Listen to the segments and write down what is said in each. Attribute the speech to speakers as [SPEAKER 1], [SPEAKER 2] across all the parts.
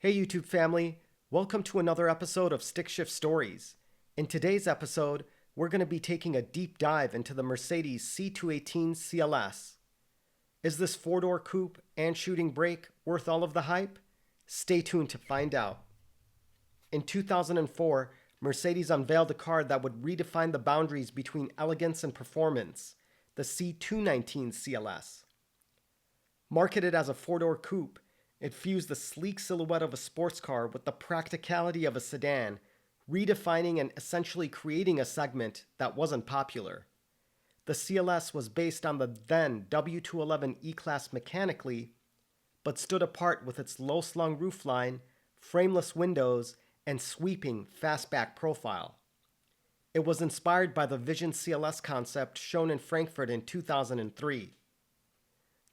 [SPEAKER 1] Hey YouTube family, welcome to another episode of Stick Shift Stories. In today's episode, we're going to be taking a deep dive into the Mercedes C218 CLS. Is this four-door coupe and shooting brake worth all of the hype? Stay tuned to find out. In 2004, Mercedes unveiled a car that would redefine the boundaries between elegance and performance, the C219 CLS. Marketed as a four-door coupe, it fused the sleek silhouette of a sports car with the practicality of a sedan, redefining and essentially creating a segment that wasn't popular. The CLS was based on the then W211 E-Class mechanically, but stood apart with its low-slung roofline, frameless windows, and sweeping fastback profile. It was inspired by the Vision CLS concept shown in Frankfurt in 2003.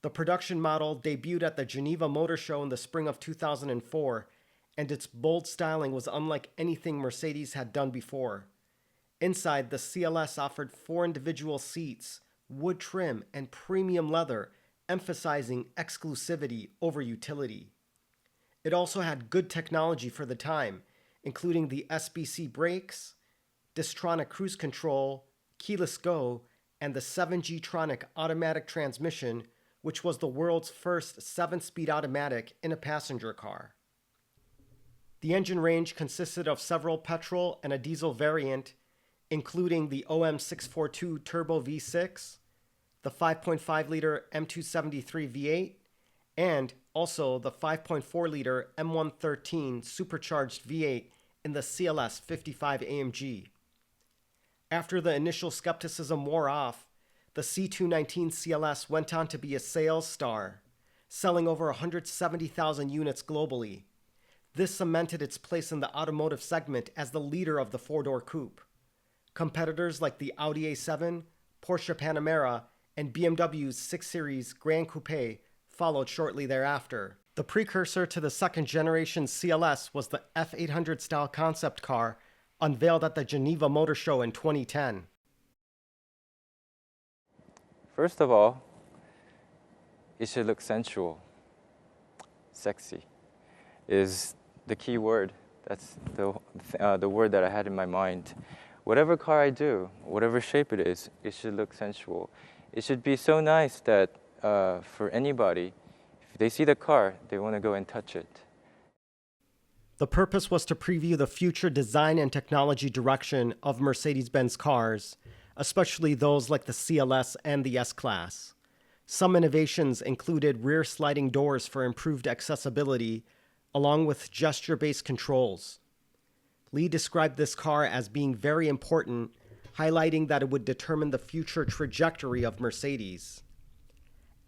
[SPEAKER 1] The production model debuted at the Geneva Motor Show in the spring of 2004, and its bold styling was unlike anything Mercedes had done before. Inside, the CLS offered 4 individual seats, wood trim, and premium leather, emphasizing exclusivity over utility. It also had good technology for the time, including the SBC brakes, Distronic cruise control, keyless go, and the 7G-tronic automatic transmission, which was the world's first 7-speed automatic in a passenger car. The engine range consisted of several petrol and a diesel variant, including the OM642 Turbo V6, the 5.5-liter M273 V8, and also the 5.4-liter M113 supercharged V8 in the CLS 55 AMG. After the initial skepticism wore off, the C219 CLS went on to be a sales star, selling over 170,000 units globally. This cemented its place in the automotive segment as the leader of the four-door coupe. Competitors like the Audi A7, Porsche Panamera, and BMW's 6 Series Grand Coupe followed shortly thereafter. The precursor to the second-generation CLS was the F800 style concept car unveiled at the Geneva Motor Show in 2010.
[SPEAKER 2] First of all, it should look sensual. Sexy is the key word. That's the word that I had in my mind. Whatever car I do, whatever shape it is, it should look sensual. It should be so nice that for anybody, if they see the car, they want to go and touch it.
[SPEAKER 1] The purpose was to preview the future design and technology direction of Mercedes-Benz cars, especially those like the CLS and the S-Class. Some innovations included rear sliding doors for improved accessibility, along with gesture-based controls. Lee described this car as being very important, highlighting that it would determine the future trajectory of Mercedes.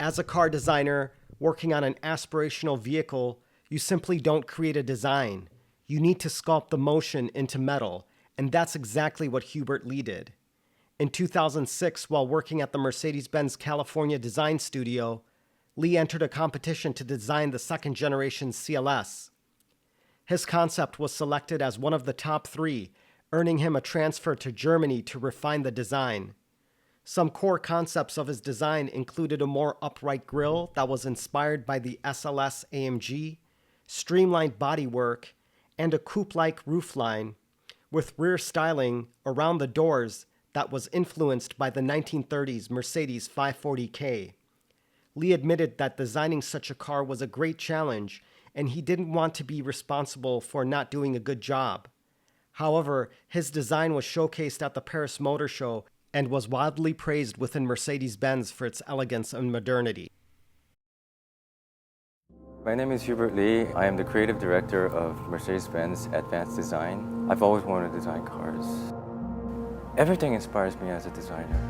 [SPEAKER 1] As a car designer working on an aspirational vehicle, you simply don't create a design. You need to sculpt the motion into metal, and that's exactly what Hubert Lee did. In 2006, while working at the Mercedes-Benz California Design Studio, Lee entered a competition to design the second-generation CLS. His concept was selected as one of the top 3, earning him a transfer to Germany to refine the design. Some core concepts of his design included a more upright grille that was inspired by the SLS AMG, streamlined bodywork, and a coupe-like roofline, with rear styling around the doors that was influenced by the 1930s Mercedes 540K. Lee admitted that designing such a car was a great challenge, and he didn't want to be responsible for not doing a good job. However, his design was showcased at the Paris Motor Show and was widely praised within Mercedes-Benz for its elegance and modernity.
[SPEAKER 2] My name is Hubert Lee. I am the creative director of Mercedes-Benz Advanced Design. I've always wanted to design cars. Everything inspires me as a designer.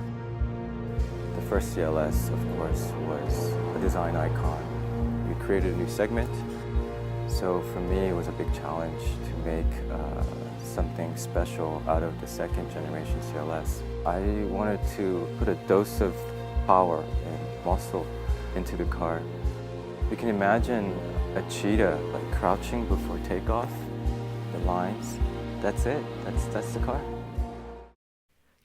[SPEAKER 2] The first CLS, of course, was a design icon. We created a new segment, so for me it was a big challenge to make something special out of the second generation CLS. I wanted to put a dose of power and muscle into the car. You can imagine a cheetah like crouching before takeoff, the lines, that's it, that's the car.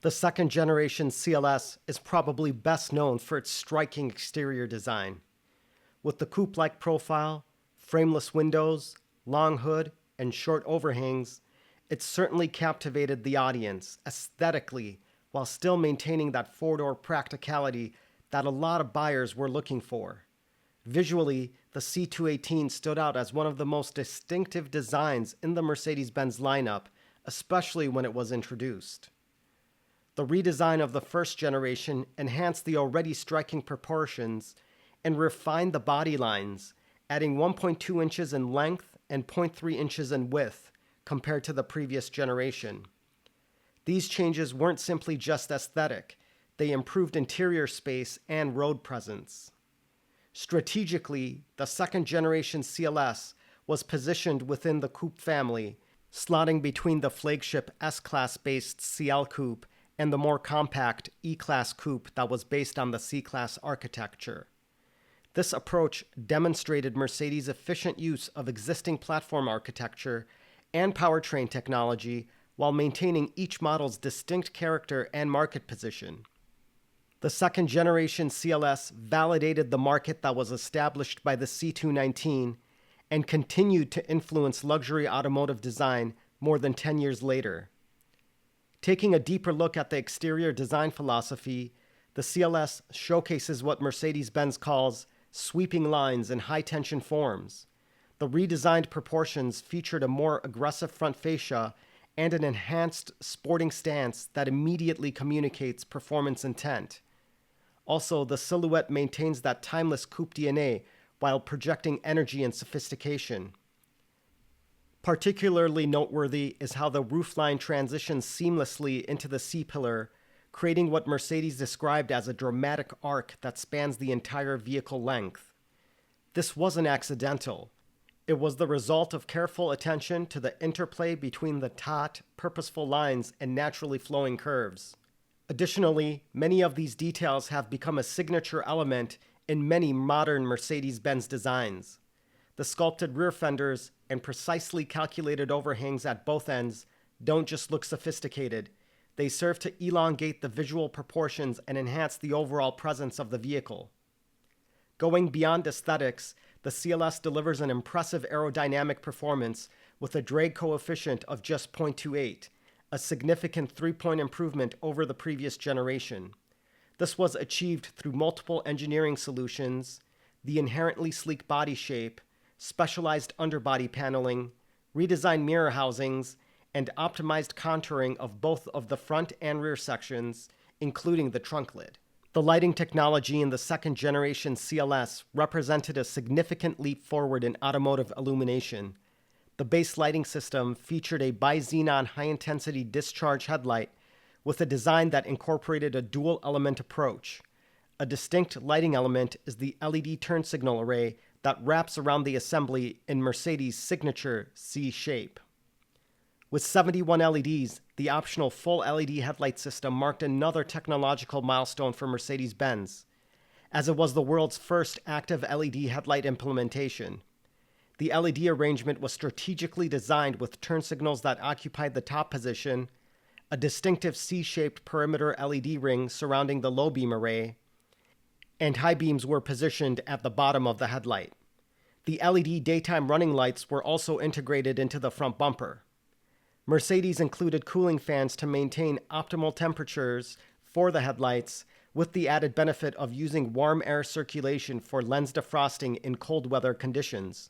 [SPEAKER 1] The second-generation CLS is probably best known for its striking exterior design. With the coupe-like profile, frameless windows, long hood, and short overhangs, it certainly captivated the audience aesthetically while still maintaining that four-door practicality that a lot of buyers were looking for. Visually, the C218 stood out as one of the most distinctive designs in the Mercedes-Benz lineup, especially when it was introduced. The redesign of the first generation enhanced the already striking proportions and refined the body lines, adding 1.2 inches in length and 0.3 inches in width compared to the previous generation. These changes weren't simply just aesthetic, they improved interior space and road presence. Strategically, the second generation CLS was positioned within the coupe family, slotting between the flagship S-Class based CL coupe and the more compact E-Class coupe that was based on the C-Class architecture. This approach demonstrated Mercedes' efficient use of existing platform architecture and powertrain technology while maintaining each model's distinct character and market position. The second generation CLS validated the market that was established by the C219 and continued to influence luxury automotive design more than 10 years later. Taking a deeper look at the exterior design philosophy, the CLS showcases what Mercedes-Benz calls sweeping lines and high-tension forms. The redesigned proportions featured a more aggressive front fascia and an enhanced sporting stance that immediately communicates performance intent. Also, the silhouette maintains that timeless coupe DNA while projecting energy and sophistication. Particularly noteworthy is how the roofline transitions seamlessly into the C-pillar, creating what Mercedes described as a dramatic arc that spans the entire vehicle length. This wasn't accidental. It was the result of careful attention to the interplay between the taut, purposeful lines and naturally flowing curves. Additionally, many of these details have become a signature element in many modern Mercedes-Benz designs. The sculpted rear fenders and precisely calculated overhangs at both ends don't just look sophisticated. They serve to elongate the visual proportions and enhance the overall presence of the vehicle. Going beyond aesthetics, the CLS delivers an impressive aerodynamic performance with a drag coefficient of just 0.28, a significant 3-point improvement over the previous generation. This was achieved through multiple engineering solutions, the inherently sleek body shape, specialized underbody paneling, redesigned mirror housings, and optimized contouring of both of the front and rear sections, including the trunk lid. The lighting technology in the second generation CLS represented a significant leap forward in automotive illumination. The base lighting system featured a bi-xenon high-intensity discharge headlight with a design that incorporated a dual-element approach. A distinct lighting element is the LED turn signal array that wraps around the assembly in Mercedes' signature C shape. With 71 LEDs, the optional full LED headlight system marked another technological milestone for Mercedes-Benz, as it was the world's first active LED headlight implementation. The LED arrangement was strategically designed with turn signals that occupied the top position, a distinctive C-shaped perimeter LED ring surrounding the low beam array, and high beams were positioned at the bottom of the headlight. The LED daytime running lights were also integrated into the front bumper. Mercedes included cooling fans to maintain optimal temperatures for the headlights, with the added benefit of using warm air circulation for lens defrosting in cold weather conditions.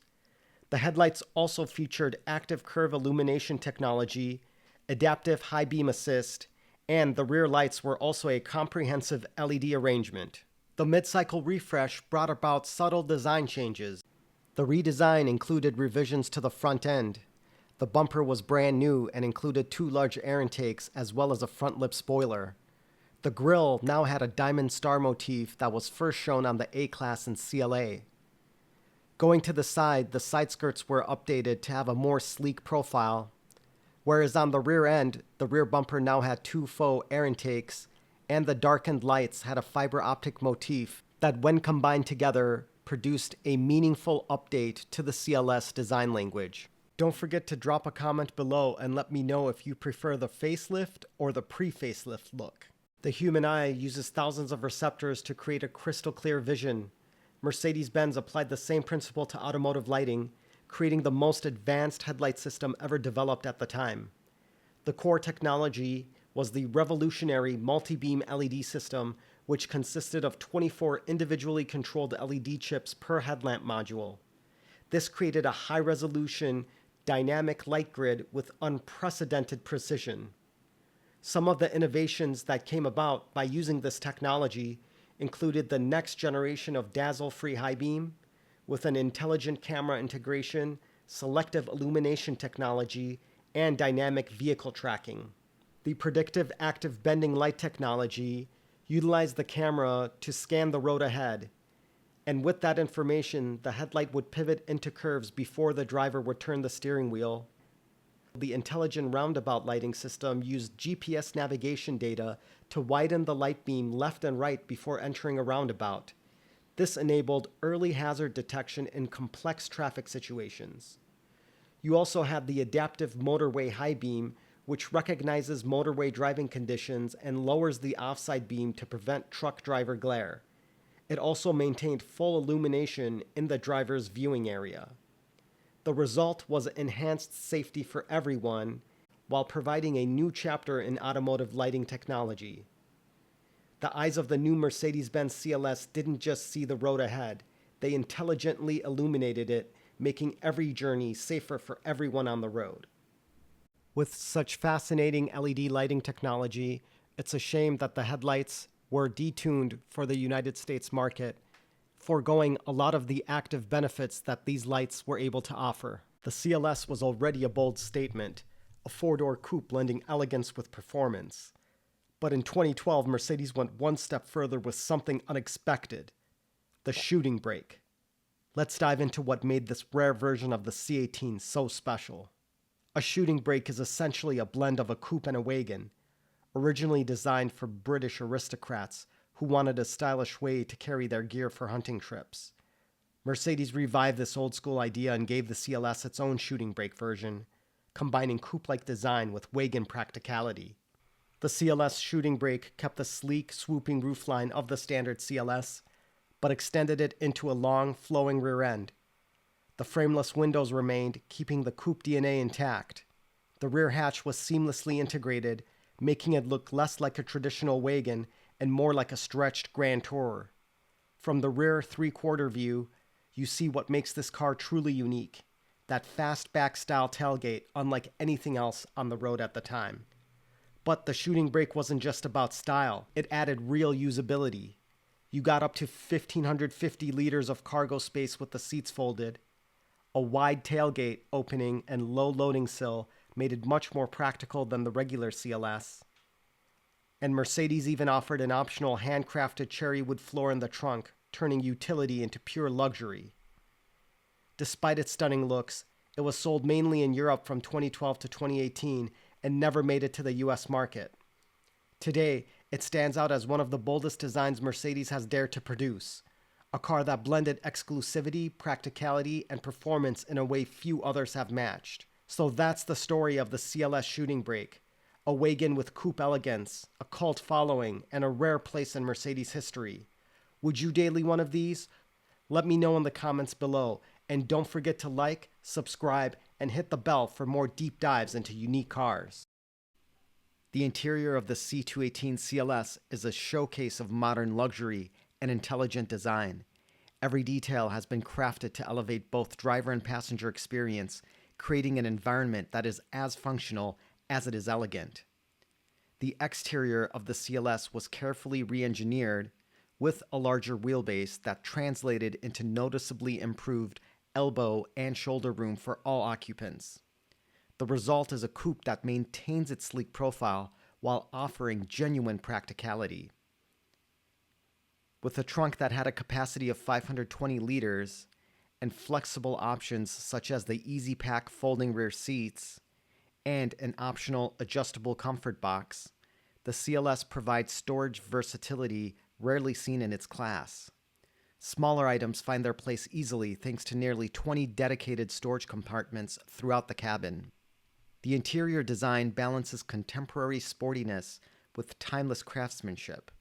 [SPEAKER 1] The headlights also featured active curve illumination technology, adaptive high beam assist, and the rear lights were also a comprehensive LED arrangement. The mid-cycle refresh brought about subtle design changes. The redesign included revisions to the front end. The bumper was brand new and included 2 large air intakes as well as a front lip spoiler. The grille now had a diamond star motif that was first shown on the A-Class and CLA. Going to the side skirts were updated to have a more sleek profile, whereas on the rear end, the rear bumper now had 2 faux air intakes, and the darkened lights had a fiber optic motif that, when combined together, produced a meaningful update to the CLS design language. Don't forget to drop a comment below and let me know if you prefer the facelift or the pre-facelift look. The human eye uses thousands of receptors to create a crystal clear vision. Mercedes-Benz applied the same principle to automotive lighting, creating the most advanced headlight system ever developed at the time. The core technology was the revolutionary Multibeam LED system, which consisted of 24 individually controlled LED chips per headlamp module. This created a high-resolution, dynamic light grid with unprecedented precision. Some of the innovations that came about by using this technology included the next generation of dazzle-free high beam with an intelligent camera integration, selective illumination technology, and dynamic vehicle tracking. The predictive active bending light technology utilized the camera to scan the road ahead, and with that information, the headlight would pivot into curves before the driver would turn the steering wheel. The intelligent roundabout lighting system used GPS navigation data to widen the light beam left and right before entering a roundabout. This enabled early hazard detection in complex traffic situations. You also had the adaptive motorway high beam, which recognizes motorway driving conditions and lowers the offside beam to prevent truck driver glare. It also maintained full illumination in the driver's viewing area. The result was enhanced safety for everyone while providing a new chapter in automotive lighting technology. The eyes of the new Mercedes-Benz CLS didn't just see the road ahead, they intelligently illuminated it, making every journey safer for everyone on the road. With such fascinating LED lighting technology, it's a shame that the headlights were detuned for the United States market, foregoing a lot of the active benefits that these lights were able to offer. The CLS was already a bold statement, a four-door coupe blending elegance with performance. But in 2012, Mercedes went one step further with something unexpected: the shooting brake. Let's dive into what made this rare version of the C18 so special. A shooting brake is essentially a blend of a coupe and a wagon, originally designed for British aristocrats who wanted a stylish way to carry their gear for hunting trips. Mercedes revived this old-school idea and gave the CLS its own shooting brake version, combining coupe-like design with wagon practicality. The CLS shooting brake kept the sleek, swooping roofline of the standard CLS, but extended it into a long, flowing rear end. The frameless windows remained, keeping the coupe DNA intact. The rear hatch was seamlessly integrated, making it look less like a traditional wagon and more like a stretched Grand Tourer. From the rear three-quarter view, you see what makes this car truly unique: that fastback-style tailgate, unlike anything else on the road at the time. But the shooting brake wasn't just about style, it added real usability. You got up to 1,550 liters of cargo space with the seats folded. A wide tailgate opening and low loading sill made it much more practical than the regular CLS. And Mercedes even offered an optional handcrafted cherry wood floor in the trunk, turning utility into pure luxury. Despite its stunning looks, it was sold mainly in Europe from 2012 to 2018 and never made it to the US market. Today, it stands out as one of the boldest designs Mercedes has dared to produce, a car that blended exclusivity, practicality, and performance in a way few others have matched. So that's the story of the CLS shooting brake, a wagon with coupe elegance, a cult following, and a rare place in Mercedes history. Would you daily one of these? Let me know in the comments below, and don't forget to like, subscribe, and hit the bell for more deep dives into unique cars. The interior of the C218 CLS is a showcase of modern luxury and intelligent design. Every detail has been crafted to elevate both driver and passenger experience, creating an environment that is as functional as it is elegant. The exterior of the CLS was carefully re-engineered with a larger wheelbase that translated into noticeably improved elbow and shoulder room for all occupants. The result is a coupe that maintains its sleek profile while offering genuine practicality. With a trunk that had a capacity of 520 liters and flexible options such as the Easy Pack folding rear seats and an optional adjustable comfort box, the CLS provides storage versatility rarely seen in its class. Smaller items find their place easily thanks to nearly 20 dedicated storage compartments throughout the cabin. The interior design balances contemporary sportiness with timeless craftsmanship.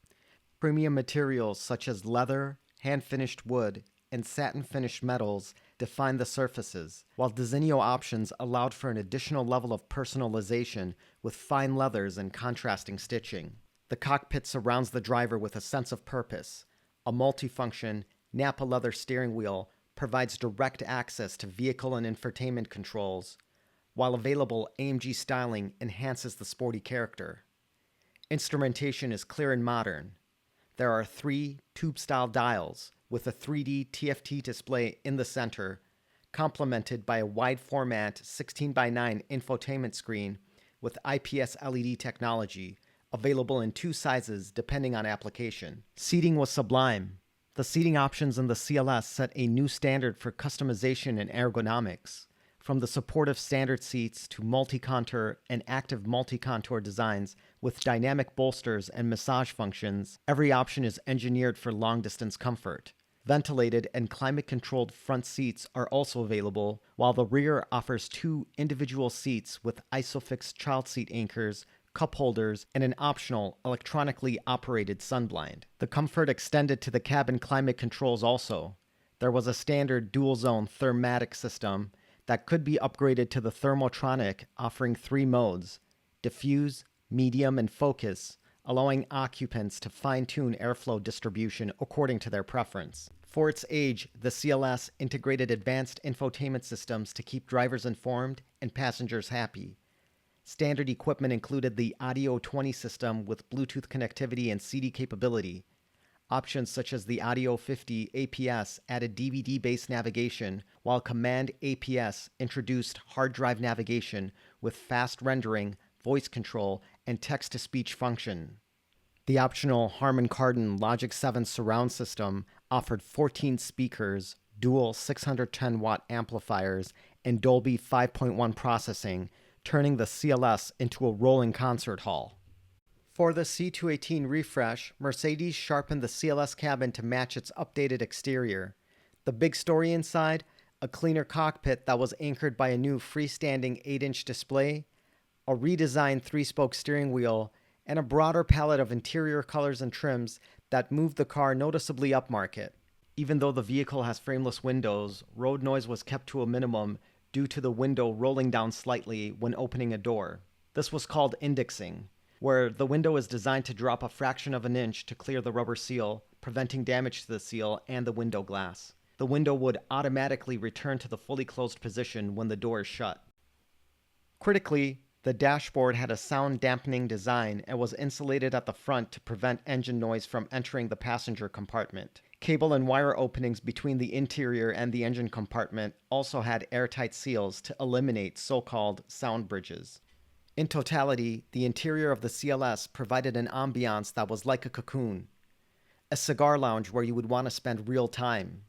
[SPEAKER 1] Premium materials such as leather, hand-finished wood, and satin-finished metals defined the surfaces, while Desenio options allowed for an additional level of personalization with fine leathers and contrasting stitching. The cockpit surrounds the driver with a sense of purpose. A multifunction Nappa leather steering wheel provides direct access to vehicle and infotainment controls, while available AMG styling enhances the sporty character. Instrumentation is clear and modern. There are 3 tube-style dials with a 3D TFT display in the center, complemented by a wide-format 16:9 infotainment screen with IPS LED technology, available in 2 sizes depending on application. Seating was sublime. The seating options in the CLS set a new standard for customization and ergonomics. From the supportive standard seats to multi-contour and active multi-contour designs with dynamic bolsters and massage functions, every option is engineered for long-distance comfort. Ventilated and climate-controlled front seats are also available, while the rear offers 2 individual seats with ISOFIX child seat anchors, cup holders, and an optional electronically operated sunblind. The comfort extended to the cabin climate controls also. There was a standard dual-zone thermatic system that could be upgraded to the Thermotronic, offering 3 modes: diffuse, medium, and focus, allowing occupants to fine-tune airflow distribution according to their preference. For its age, the CLS integrated advanced infotainment systems to keep drivers informed and passengers happy. Standard equipment included the Audio 20 system with Bluetooth connectivity and CD capability. Options such as the Audio 50 APS added DVD-based navigation, while Command APS introduced hard drive navigation with fast rendering, voice control, and text-to-speech function. The optional Harman Kardon Logic 7 surround system offered 14 speakers, dual 610-watt amplifiers, and Dolby 5.1 processing, turning the CLS into a rolling concert hall. For the C218 refresh, Mercedes sharpened the CLS cabin to match its updated exterior. The big story inside? A cleaner cockpit that was anchored by a new freestanding 8-inch display, a redesigned 3-spoke steering wheel, and a broader palette of interior colors and trims that moved the car noticeably upmarket. Even though the vehicle has frameless windows, road noise was kept to a minimum due to the window rolling down slightly when opening a door. This was called indexing, where the window is designed to drop a fraction of an inch to clear the rubber seal, preventing damage to the seal and the window glass. The window would automatically return to the fully closed position when the door is shut. Critically, the dashboard had a sound dampening design and was insulated at the front to prevent engine noise from entering the passenger compartment. Cable and wire openings between the interior and the engine compartment also had airtight seals to eliminate so-called sound bridges. In totality, the interior of the CLS provided an ambiance that was like a cocoon, a cigar lounge where you would want to spend real time.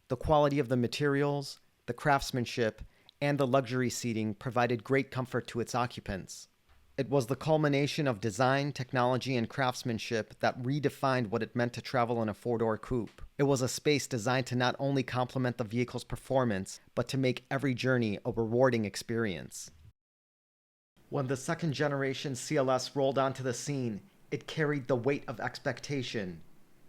[SPEAKER 1] The quality of the materials, the craftsmanship, and the luxury seating provided great comfort to its occupants. It was the culmination of design, technology, and craftsmanship that redefined what it meant to travel in a 4-door coupe. It was a space designed to not only complement the vehicle's performance, but to make every journey a rewarding experience. When the second-generation CLS rolled onto the scene, it carried the weight of expectation.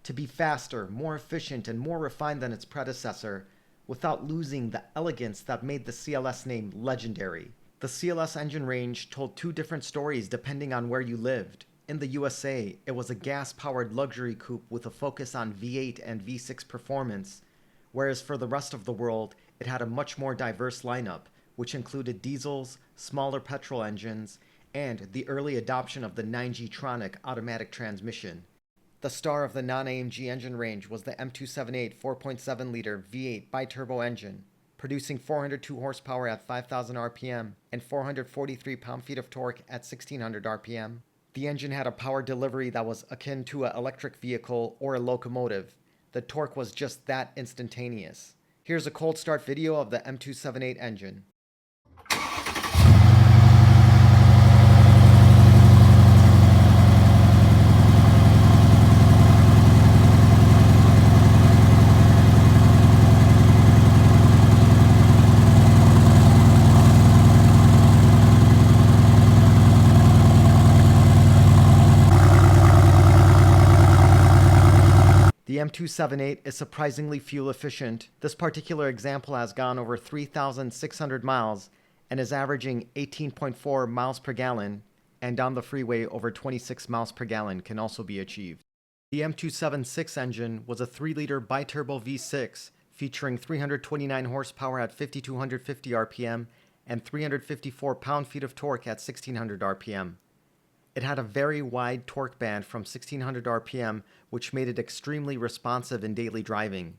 [SPEAKER 1] To be faster, more efficient, and more refined than its predecessor, without losing the elegance that made the CLS name legendary. The CLS engine range told 2 different stories depending on where you lived. In the USA, it was a gas-powered luxury coupe with a focus on V8 and V6 performance, whereas for the rest of the world, it had a much more diverse lineup, which included diesels, smaller petrol engines, and the early adoption of the 9G-tronic automatic transmission. The star of the non-AMG engine range was the M278 4.7-liter V8 biturbo engine, producing 402 horsepower at 5,000 RPM and 443 pound-feet of torque at 1,600 RPM. The engine had a power delivery that was akin to an electric vehicle or a locomotive. The torque was just that instantaneous. Here's a cold start video of the M278 engine. The M278 is surprisingly fuel efficient. This particular example has gone over 3,600 miles and is averaging 18.4 miles per gallon, and on the freeway over 26 miles per gallon can also be achieved. The M276 engine was a 3-liter biturbo V6 featuring 329 horsepower at 5,250 RPM and 354 pound-feet of torque at 1,600 RPM. It had a very wide torque band from 1,600 RPM, which made it extremely responsive in daily driving.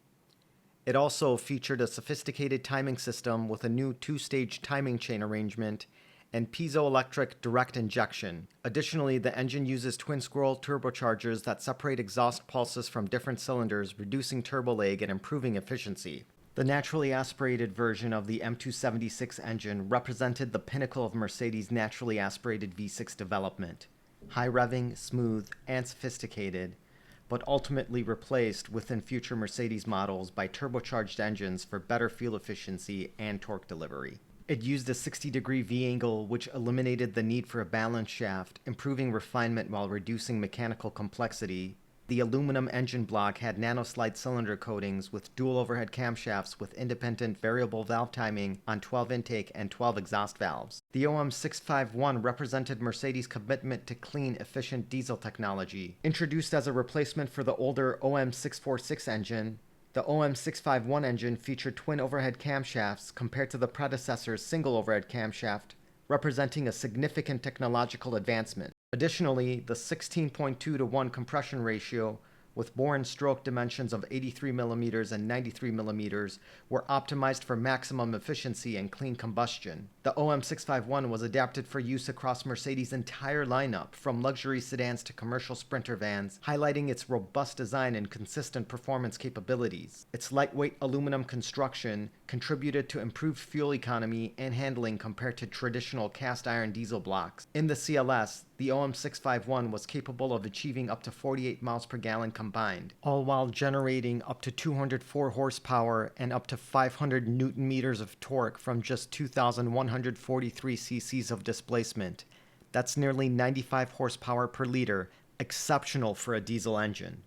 [SPEAKER 1] It also featured a sophisticated timing system with a new 2-stage timing chain arrangement and piezoelectric direct injection. Additionally, the engine uses twin-scroll turbochargers that separate exhaust pulses from different cylinders, reducing turbo lag and improving efficiency. The naturally aspirated version of the M276 engine represented the pinnacle of Mercedes' naturally aspirated V6 development. High revving, smooth, and sophisticated, but ultimately replaced within future Mercedes models by turbocharged engines for better fuel efficiency and torque delivery. It used a 60-degree V-angle, which eliminated the need for a balance shaft, improving refinement while reducing mechanical complexity. The aluminum engine block had nanoslide cylinder coatings with dual overhead camshafts with independent variable valve timing on 12 intake and 12 exhaust valves. The OM651 represented Mercedes' commitment to clean, efficient diesel technology. Introduced as a replacement for the older OM646 engine, the OM651 engine featured twin overhead camshafts compared to the predecessor's single overhead camshaft, representing a significant technological advancement. Additionally, the 16.2:1 compression ratio with bore and stroke dimensions of 83 mm and 93 mm were optimized for maximum efficiency and clean combustion. The OM651 was adapted for use across Mercedes' entire lineup, from luxury sedans to commercial sprinter vans, highlighting its robust design and consistent performance capabilities. Its lightweight aluminum construction contributed to improved fuel economy and handling compared to traditional cast iron diesel blocks. In the CLS, the OM651 was capable of achieving up to 48 miles per gallon combined, all while generating up to 204 horsepower and up to 500 newton meters of torque from just 2,143 cc's of displacement. That's nearly 95 horsepower per liter, exceptional for a diesel engine.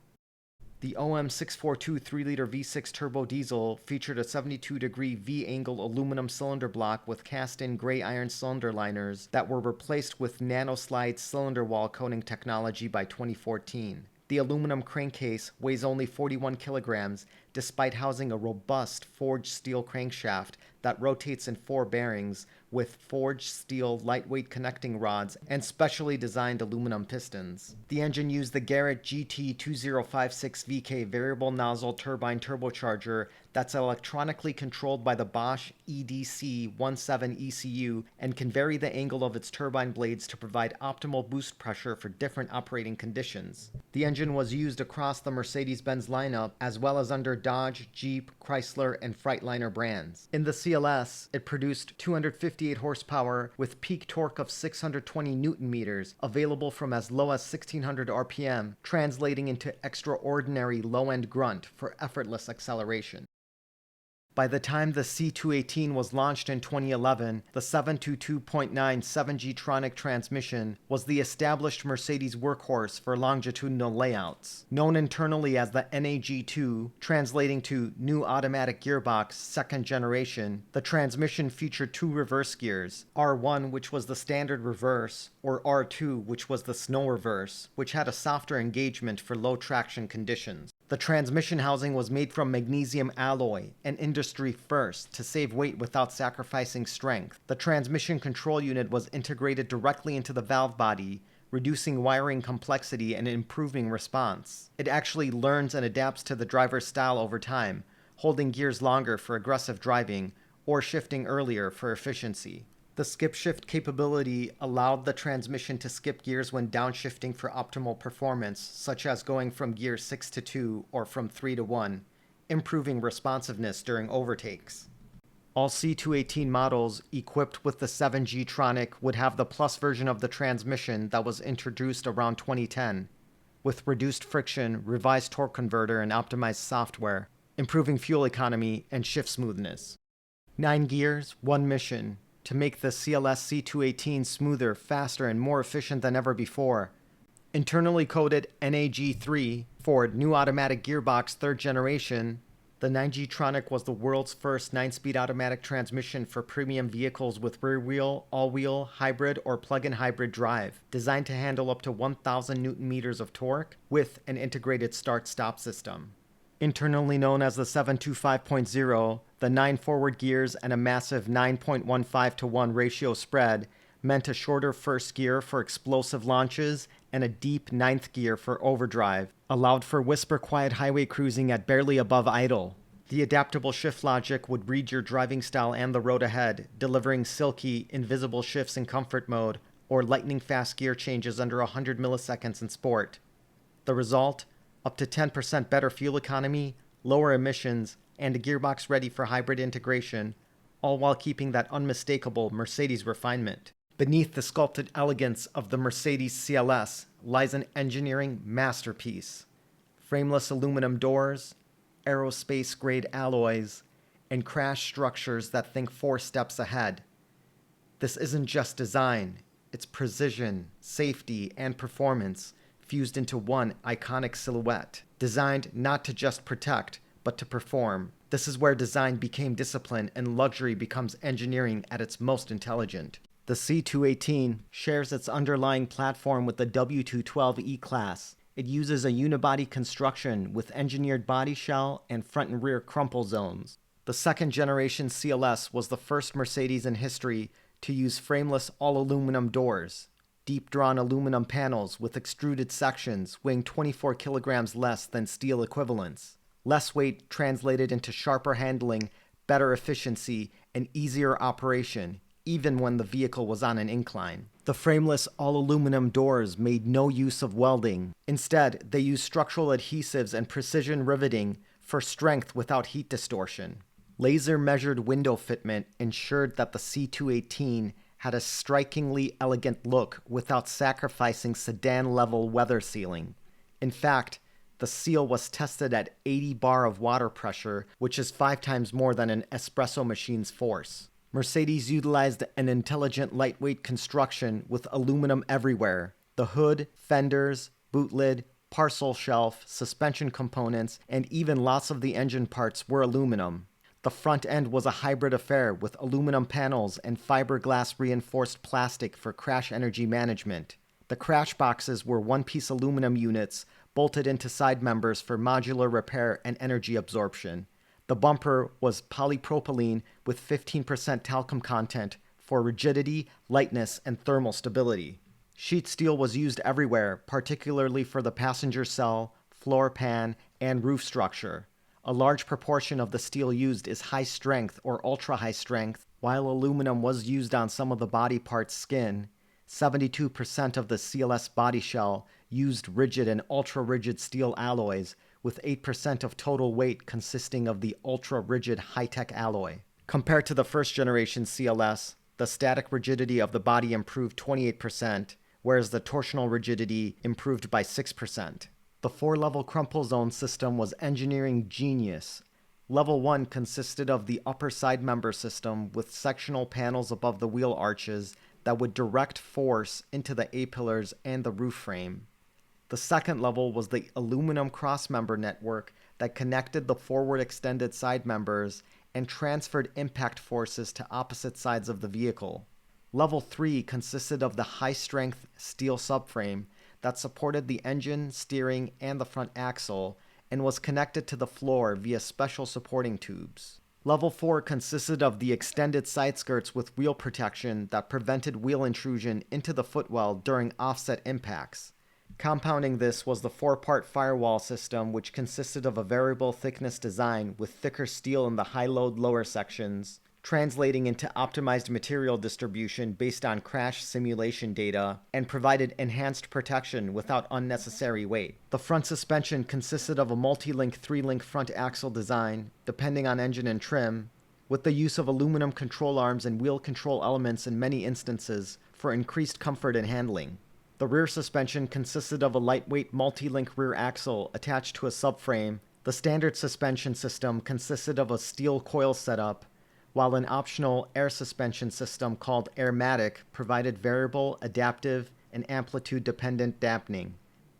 [SPEAKER 1] The OM642 3-liter V6 turbo diesel featured a 72-degree V-angle aluminum cylinder block with cast-in gray iron cylinder liners that were replaced with nanoslide cylinder wall coating technology by 2014. The aluminum crankcase weighs only 41 kilograms, despite housing a robust forged steel crankshaft that rotates in 4 bearings with forged steel lightweight connecting rods and specially designed aluminum pistons. The engine used the Garrett GT2056VK variable nozzle turbine turbocharger that's electronically controlled by the Bosch EDC17 ECU and can vary the angle of its turbine blades to provide optimal boost pressure for different operating conditions. The engine was used across the Mercedes-Benz lineup as well as under Dodge, Jeep, Chrysler, and Freightliner brands. In the CLS, it produced 258 horsepower with peak torque of 620 newton meters, available from as low as 1,600 RPM, translating into extraordinary low-end grunt for effortless acceleration. By the time the C218 was launched in 2011, the 722.9 7G-tronic transmission was the established Mercedes workhorse for longitudinal layouts. Known internally as the NAG2, translating to New Automatic Gearbox Second Generation, the transmission featured 2 reverse gears, R1, which was the standard reverse, or R2, which was the snow reverse, which had a softer engagement for low traction conditions. The transmission housing was made from magnesium alloy, an industry first, to save weight without sacrificing strength. The transmission control unit was integrated directly into the valve body, reducing wiring complexity and improving response. It actually learns and adapts to the driver's style over time, holding gears longer for aggressive driving or shifting earlier for efficiency. The skip shift capability allowed the transmission to skip gears when downshifting for optimal performance, such as going from gear 6 to 2 or from 3 to 1, improving responsiveness during overtakes. All C218 models equipped with the 7G-tronic would have the Plus version of the transmission that was introduced around 2010, with reduced friction, revised torque converter, and optimized software, improving fuel economy and shift smoothness. 9 gears, 1 mission. To make the CLS C218 smoother, faster, and more efficient than ever before. Internally coded NAG3 Ford new automatic gearbox 3rd generation. The 9G-tronic was the world's first 9-speed automatic transmission for premium vehicles with rear-wheel, all-wheel, hybrid, or plug-in hybrid drive, designed to handle up to 1,000 Nm of torque with an integrated start-stop system. Internally known as the 725.0, the 9 forward gears and a massive 9.15-to-1 ratio spread meant a shorter first gear for explosive launches and a deep 9th gear for overdrive, allowed for whisper-quiet highway cruising at barely above idle. The adaptable shift logic would read your driving style and the road ahead, delivering silky, invisible shifts in comfort mode or lightning-fast gear changes under 100 milliseconds in sport. The result? Up to 10% better fuel economy, lower emissions, and a gearbox ready for hybrid integration, all while keeping that unmistakable Mercedes refinement. Beneath the sculpted elegance of the Mercedes CLS lies an engineering masterpiece. Frameless aluminum doors, aerospace-grade alloys, and crash structures that think 4 steps ahead. This isn't just design, it's precision, safety, and performance fused into one iconic silhouette, designed not to just protect, but to perform. This is where design became discipline and luxury becomes engineering at its most intelligent. The C218 shares its underlying platform with the W212 E-Class. It uses a unibody construction with engineered body shell and front and rear crumple zones. The 2nd generation CLS was the first Mercedes in history to use frameless all-aluminum doors, deep-drawn aluminum panels with extruded sections weighing 24 kilograms less than steel equivalents. Less weight translated into sharper handling, better efficiency, and easier operation, even when the vehicle was on an incline. The frameless all-aluminum doors made no use of welding. Instead, they used structural adhesives and precision riveting for strength without heat distortion. Laser-measured window fitment ensured that the C218 had a strikingly elegant look without sacrificing sedan-level weather sealing. In fact, the seal was tested at 80 bar of water pressure, which is 5 times more than an espresso machine's force. Mercedes utilized an intelligent lightweight construction with aluminum everywhere. The hood, fenders, boot lid, parcel shelf, suspension components, and even lots of the engine parts were aluminum. The front end was a hybrid affair with aluminum panels and fiberglass reinforced plastic for crash energy management. The crash boxes were one-piece aluminum units bolted into side members for modular repair and energy absorption. The bumper was polypropylene with 15% talcum content for rigidity, lightness, and thermal stability. Sheet steel was used everywhere, particularly for the passenger cell, floor pan, and roof structure. A large proportion of the steel used is high strength or ultra-high strength, while aluminum was used on some of the body part's skin. 72% of the CLS body shell used rigid and ultra-rigid steel alloys, with 8% of total weight consisting of the ultra-rigid high-tech alloy. Compared to the 1st generation CLS, the static rigidity of the body improved 28%, whereas the torsional rigidity improved by 6%. The 4-level crumple zone system was engineering genius. Level 1 consisted of the upper side member system with sectional panels above the wheel arches that would direct force into the A-pillars and the roof frame. The 2nd level was the aluminum crossmember network that connected the forward extended side members and transferred impact forces to opposite sides of the vehicle. Level 3 consisted of the high-strength steel subframe that supported the engine, steering, and the front axle and was connected to the floor via special supporting tubes. Level 4 consisted of the extended side skirts with wheel protection that prevented wheel intrusion into the footwell during offset impacts. Compounding this was the 4-part firewall system, which consisted of a variable thickness design with thicker steel in the high-load lower sections, translating into optimized material distribution based on crash simulation data, and provided enhanced protection without unnecessary weight. The front suspension consisted of a multi-link 3-link front axle design, depending on engine and trim, with the use of aluminum control arms and wheel control elements in many instances for increased comfort and handling. The rear suspension consisted of a lightweight multi-link rear axle attached to a subframe. The standard suspension system consisted of a steel coil setup, while an optional air suspension system called Airmatic provided variable, adaptive, and amplitude-dependent dampening.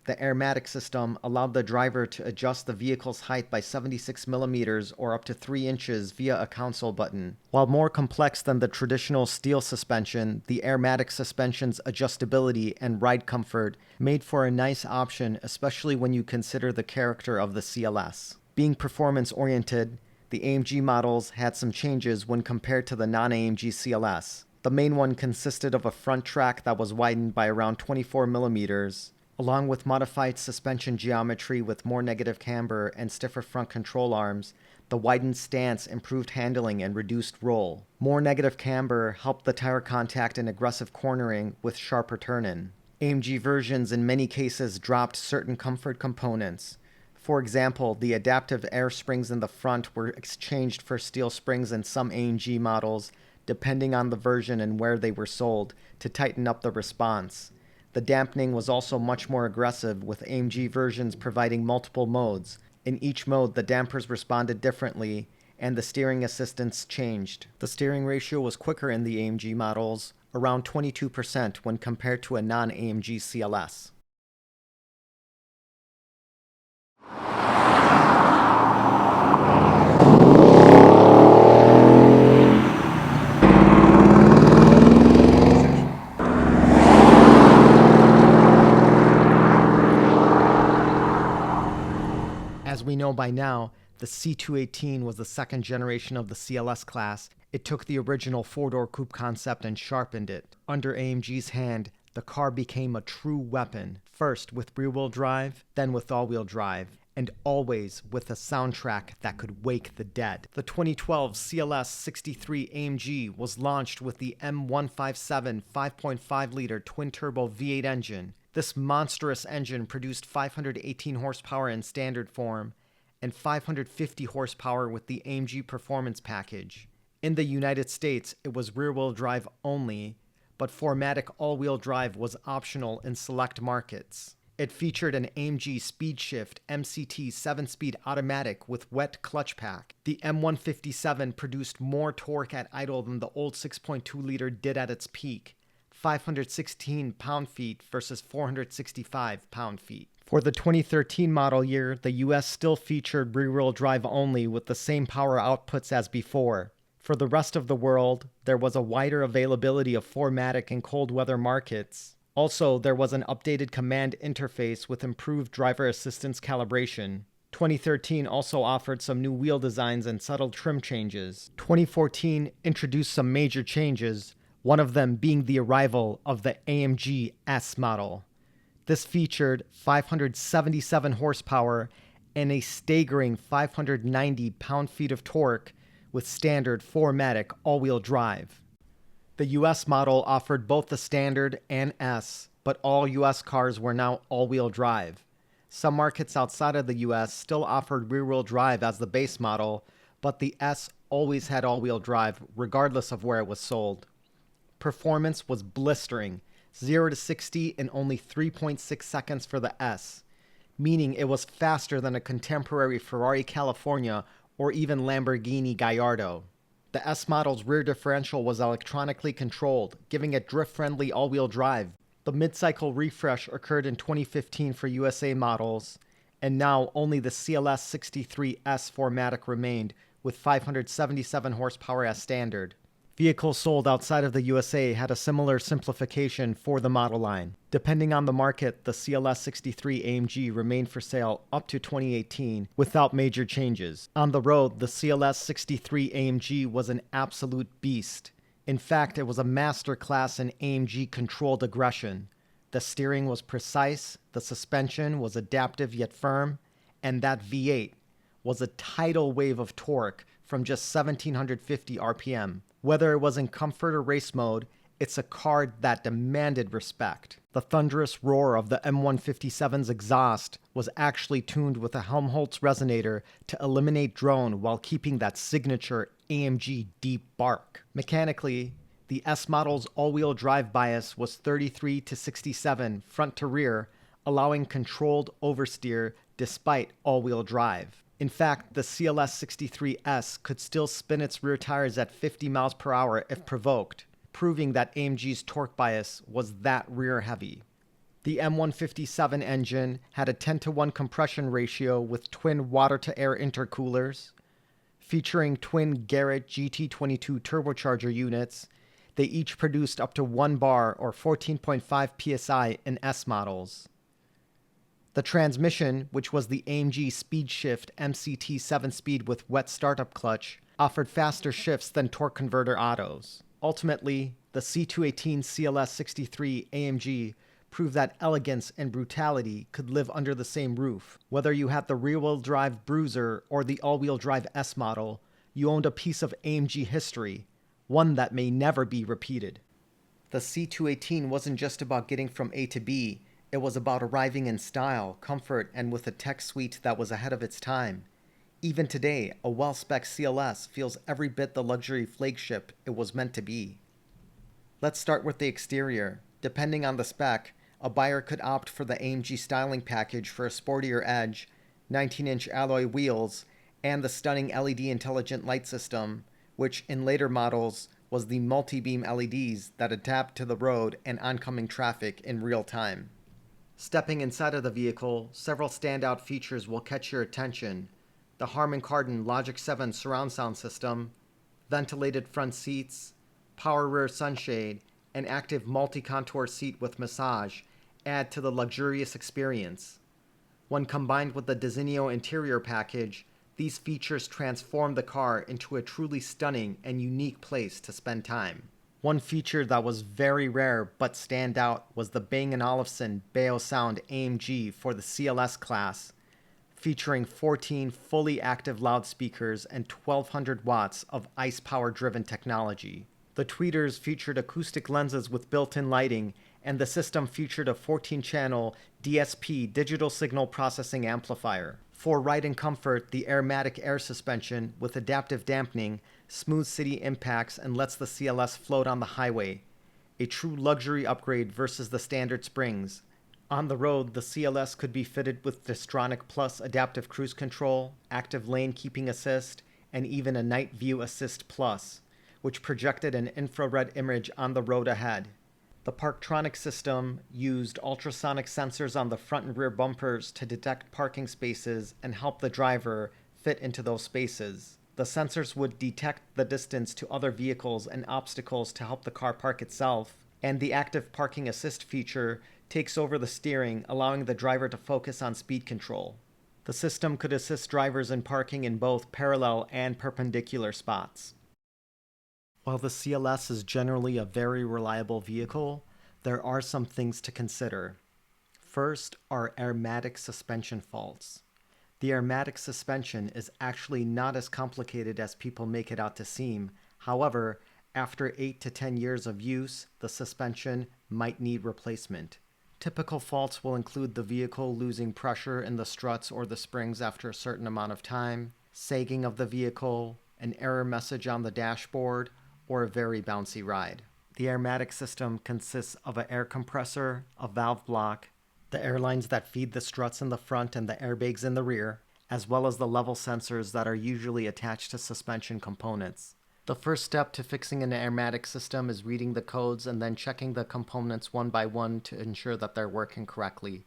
[SPEAKER 1] The airmatic system allowed the driver to adjust the vehicle's height by 76 millimeters or up to 3 inches via a console button. While more complex than the traditional steel suspension, the airmatic suspension's adjustability and ride comfort made for a nice option, especially when you consider the character of the CLS. Being performance-oriented, the AMG models had some changes when compared to the non-AMG CLS. The main one consisted of a front track that was widened by around 24 millimeters, along with modified suspension geometry with more negative camber and stiffer front control arms. The widened stance improved handling and reduced roll. More negative camber helped the tire contact and aggressive cornering with sharper turn-in. AMG versions in many cases dropped certain comfort components. For example, the adaptive air springs in the front were exchanged for steel springs in some AMG models, depending on the version and where they were sold, to tighten up the response. The dampening was also much more aggressive, with AMG versions providing multiple modes. In each mode, the dampers responded differently, and the steering assistance changed. The steering ratio was quicker in the AMG models, around 22% when compared to a non-AMG CLS. As we know by now, the C218 was the second generation of the CLS class. It took the original four-door coupe concept and sharpened it. Under AMG's hand, the car became a true weapon, first with rear-wheel drive, then with all-wheel drive, and always with a soundtrack that could wake the dead. The 2012 CLS 63 AMG was launched with the M157 5.5-liter twin-turbo V8 engine. This monstrous engine produced 518 horsepower in standard form and 550 horsepower with the AMG Performance Package. In the United States, it was rear-wheel drive only, but 4MATIC all-wheel drive was optional in select markets. It featured an AMG SpeedShift MCT 7-speed automatic with wet clutch pack. The M157 produced more torque at idle than the old 6.2-liter did at its peak, 516 pound-feet versus 465 pound-feet. For the 2013 model year, the US still featured rear-wheel drive only with the same power outputs as before. For the rest of the world, there was a wider availability of 4MATIC in cold weather markets. Also, there was an updated command interface with improved driver assistance calibration. 2013 also offered some new wheel designs and subtle trim changes. 2014 introduced some major changes, one of them being the arrival of the AMG S model. This featured 577 horsepower and a staggering 590 pound-feet of torque with standard 4MATIC all-wheel drive. The US model offered both the standard and S, but all US cars were now all-wheel drive. Some markets outside of the US still offered rear-wheel drive as the base model, but the S always had all-wheel drive regardless of where it was sold. Performance was blistering, 0 to 60 in only 3.6 seconds for the S, meaning it was faster than a contemporary Ferrari California or even Lamborghini Gallardo. The S model's rear differential was electronically controlled, giving it drift-friendly all-wheel drive. The mid-cycle refresh occurred in 2015 for USA models, and now only the CLS 63 S 4MATIC remained, with 577 horsepower as standard. Vehicles sold outside of the USA had a similar simplification for the model line. Depending on the market, the CLS 63 AMG remained for sale up to 2018 without major changes. On the road, the CLS 63 AMG was an absolute beast. In fact, it was a masterclass in AMG controlled aggression. The steering was precise, the suspension was adaptive yet firm, and that V8 was a tidal wave of torque from just 1750 RPM. Whether it was in comfort or race mode, it's a car that demanded respect. The thunderous roar of the M157's exhaust was actually tuned with a Helmholtz resonator to eliminate drone while keeping that signature AMG deep bark. Mechanically, the S model's all-wheel drive bias was 33 to 67 front to rear, allowing controlled oversteer despite all-wheel drive. In fact, the CLS 63S could still spin its rear tires at 50 miles per hour if provoked, proving that AMG's torque bias was that rear heavy. The M157 engine had a 10-to-1 compression ratio with twin water-to-air intercoolers. Featuring twin Garrett GT22 turbocharger units, they each produced up to 1 bar or 14.5 psi in S models. The transmission, which was the AMG SpeedShift MCT 7-speed with wet startup clutch, offered faster shifts than torque converter autos. Ultimately, the C218 CLS 63 AMG proved that elegance and brutality could live under the same roof. Whether you had the rear-wheel drive Bruiser or the all-wheel drive S model, you owned a piece of AMG history, one that may never be repeated. The C218 wasn't just about getting from A to B, it was about arriving in style, comfort, and with a tech suite that was ahead of its time. Even today, a well-spec'd CLS feels every bit the luxury flagship it was meant to be. Let's start with the exterior. Depending on the spec, a buyer could opt for the AMG styling package for a sportier edge, 19-inch alloy wheels, and the stunning LED intelligent light system, which in later models was the Multibeam LEDs that adapt to the road and oncoming traffic in real time. Stepping inside of the vehicle, several standout features will catch your attention. The Harman Kardon Logic 7 surround sound system, ventilated front seats, power rear sunshade, and active multi-contour seat with massage add to the luxurious experience. When combined with the Designo interior package, these features transform the car into a truly stunning and unique place to spend time. One feature that was very rare but stand out was the Bang & Olufsen Bayo Sound AMG for the CLS class, featuring 14 fully active loudspeakers and 1200 watts of ICE power-driven technology. The tweeters featured acoustic lenses with built-in lighting, and the system featured a 14-channel DSP digital signal processing amplifier. For ride and comfort, the Airmatic air suspension with adaptive dampening smooths city impacts and lets the CLS float on the highway, a true luxury upgrade versus the standard springs. On the road, the CLS could be fitted with Distronic Plus adaptive cruise control, active lane keeping assist, and even a night view assist plus, which projected an infrared image on the road ahead. The Parktronic system used ultrasonic sensors on the front and rear bumpers to detect parking spaces and help the driver fit into those spaces. The sensors would detect the distance to other vehicles and obstacles to help the car park itself, and the active parking assist feature takes over the steering, allowing the driver to focus on speed control. The system could assist drivers in parking in both parallel and perpendicular spots. While the CLS is generally a very reliable vehicle, there are some things to consider. First are Airmatic suspension faults. The Airmatic suspension is actually not as complicated as people make it out to seem. However, after 8 to 10 years of use, the suspension might need replacement. Typical faults will include the vehicle losing pressure in the struts or the springs after a certain amount of time, sagging of the vehicle, an error message on the dashboard, or a very bouncy ride. The Airmatic system consists of an air compressor, a valve block, the airlines that feed the struts in the front and the airbags in the rear, as well as the level sensors that are usually attached to suspension components. The first step to fixing an Airmatic system is reading the codes and then checking the components one by one to ensure that they're working correctly.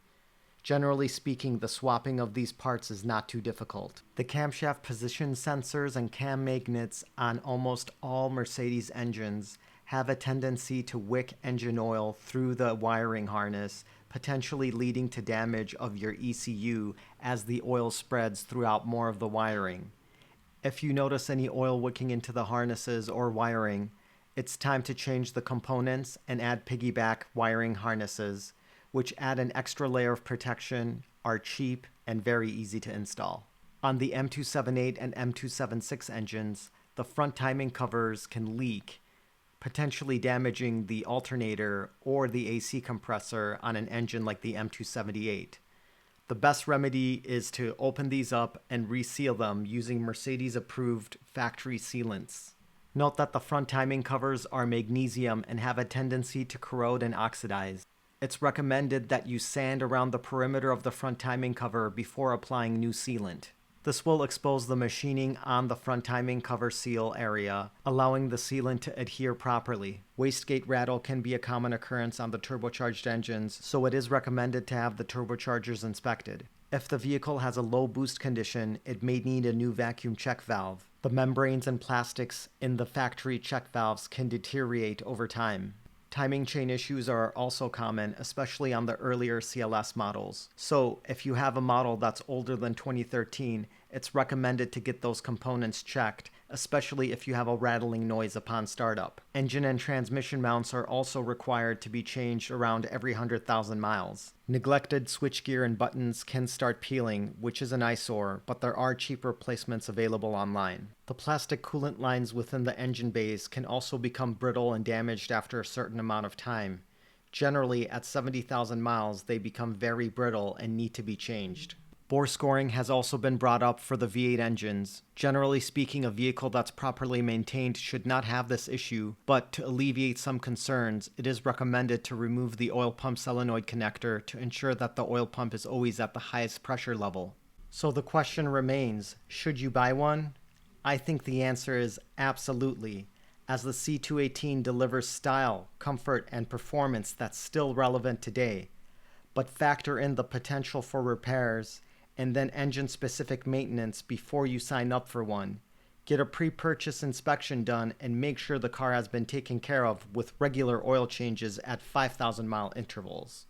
[SPEAKER 1] Generally speaking, the swapping of these parts is not too difficult. The camshaft position sensors and cam magnets on almost all Mercedes engines have a tendency to wick engine oil through the wiring harness, potentially leading to damage of your ECU as the oil spreads throughout more of the wiring. If you notice any oil wicking into the harnesses or wiring, it's time to change the components and add piggyback wiring harnesses, which add an extra layer of protection, are cheap, and very easy to install. On the M278 and M276 engines, the front timing covers can leak, potentially damaging the alternator or the AC compressor on an engine like the M278. The best remedy is to open these up and reseal them using Mercedes-approved factory sealants. Note that the front timing covers are magnesium and have a tendency to corrode and oxidize. It's recommended that you sand around the perimeter of the front timing cover before applying new sealant. This will expose the machining on the front timing cover seal area, allowing the sealant to adhere properly. Wastegate rattle can be a common occurrence on the turbocharged engines, so it is recommended to have the turbochargers inspected. If the vehicle has a low boost condition, it may need a new vacuum check valve. The membranes and plastics in the factory check valves can deteriorate over time. Timing chain issues are also common, especially on the earlier CLS models. So if you have a model that's older than 2013, it's recommended to get those components checked, especially if you have a rattling noise upon startup. Engine and transmission mounts are also required to be changed around every 100,000 miles. Neglected switchgear and buttons can start peeling, which is an eyesore, but there are cheap replacements available online. The plastic coolant lines within the engine bays can also become brittle and damaged after a certain amount of time. Generally, at 70,000 miles, they become very brittle and need to be changed. Bore scoring has also been brought up for the V8 engines. Generally speaking, a vehicle that's properly maintained should not have this issue, but to alleviate some concerns, it is recommended to remove the oil pump solenoid connector to ensure that the oil pump is always at the highest pressure level. So the question remains, should you buy one? I think the answer is absolutely, as the C218 delivers style, comfort, and performance that's still relevant today. But factor in the potential for repairs and then engine-specific maintenance before you sign up for one. Get a pre-purchase inspection done and make sure the car has been taken care of with regular oil changes at 5,000-mile intervals.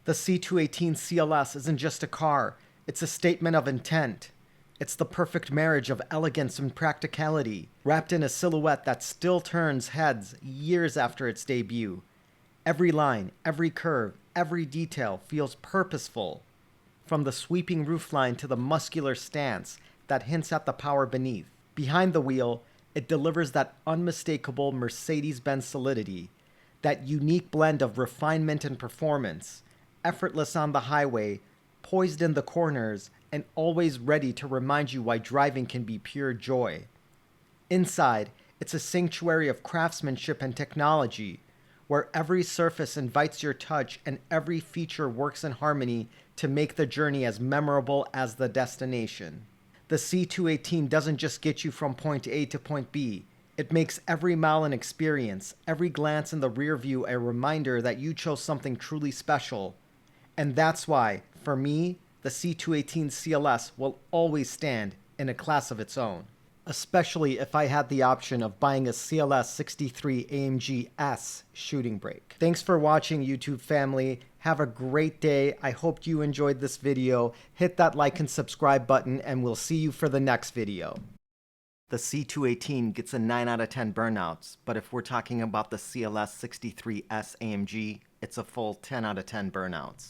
[SPEAKER 1] The C218 CLS isn't just a car, it's a statement of intent. It's the perfect marriage of elegance and practicality, wrapped in a silhouette that still turns heads years after its debut. Every line, every curve, every detail feels purposeful. From the sweeping roofline to the muscular stance that hints at the power beneath. Behind the wheel, it delivers that unmistakable Mercedes-Benz solidity, that unique blend of refinement and performance, effortless on the highway, poised in the corners, and always ready to remind you why driving can be pure joy. Inside, it's a sanctuary of craftsmanship and technology, where every surface invites your touch and every feature works in harmony to make the journey as memorable as the destination. The C218 doesn't just get you from point A to point B. It makes every mile an experience, every glance in the rear view a reminder that you chose something truly special. And that's why, for me, the C218 CLS will always stand in a class of its own. Especially if I had the option of buying a CLS 63 AMG S shooting brake. Thanks for watching, YouTube family. Have a great day. I hope you enjoyed this video. Hit that like and subscribe button, and we'll see you for the next video. The C218 gets a 9 out of 10 burnouts, but if we're talking about the CLS 63S AMG, it's a full 10 out of 10 burnouts.